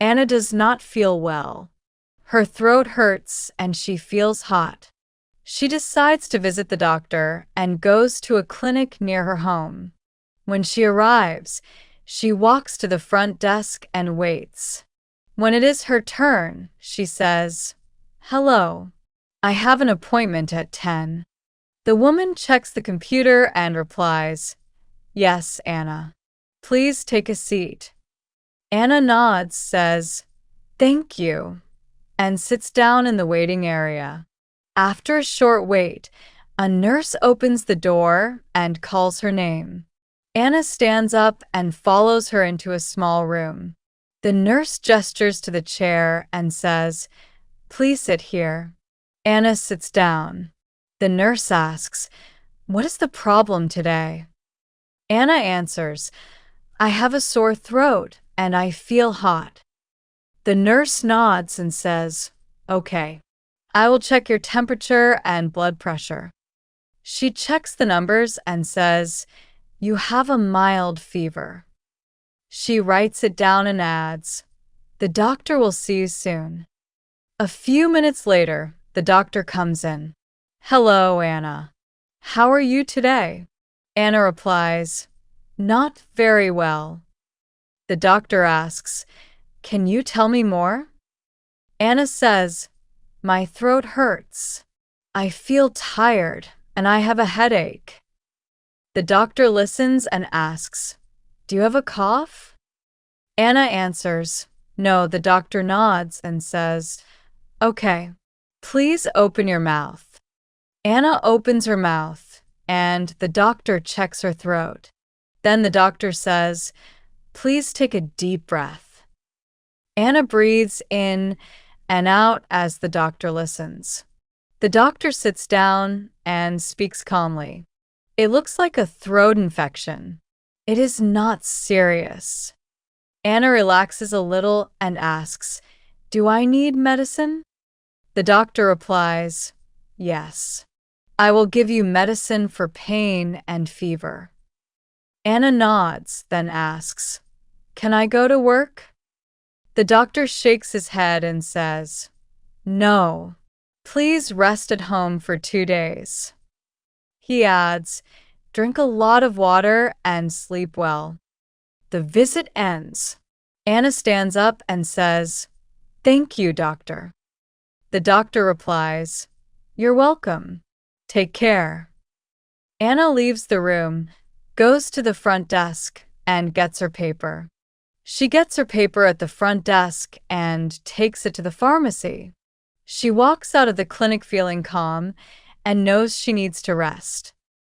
Anna does not feel well. Her throat hurts and she feels hot. She decides to visit the doctor and goes to a clinic near her home. When she arrives, she walks to the front desk and waits. When it is her turn, she says, "Hello. I have an appointment at 10. The woman checks the computer and replies, "Yes, Anna. Please take a seat." Anna nods, says, "Thank you," and sits down in the waiting area. After a short wait, a nurse opens the door and calls her name. Anna stands up and follows her into a small room. The nurse gestures to the chair and says, "Please sit here." Anna sits down. The nurse asks, "What is the problem today?" Anna answers, "I have a sore throat and I feel hot." The nurse nods and says, "Okay, I will check your temperature and blood pressure." She checks the numbers and says, "You have a mild fever." She writes it down and adds, "The doctor will see you soon." A few minutes later, the doctor comes in. "Hello, Anna. How are you today?" Anna replies, "Not very well." The doctor asks, "Can you tell me more?" Anna says, "My throat hurts. I feel tired and I have a headache." The doctor listens and asks, "Do you have a cough?" Anna answers, "No." The doctor nods and says, "Okay, please open your mouth." Anna opens her mouth and the doctor checks her throat. Then the doctor says, "Please take a deep breath." Anna breathes in and out as the doctor listens. The doctor sits down and speaks calmly. "It looks like a throat infection. It is not serious." Anna relaxes a little and asks, "Do I need medicine?" The doctor replies, "Yes. I will give you medicine for pain and fever." Anna nods, then asks, "Can I go to work?" The doctor shakes his head and says, "No. Please rest at home for 2 days." He adds, "Drink a lot of water and sleep well." The visit ends. Anna stands up and says, "Thank you, doctor." The doctor replies, "You're welcome. Take care." Anna leaves the room, goes to the front desk, and gets her paper. She gets her paper at the front desk and takes it to the pharmacy. She walks out of the clinic feeling calm and knows she needs to rest.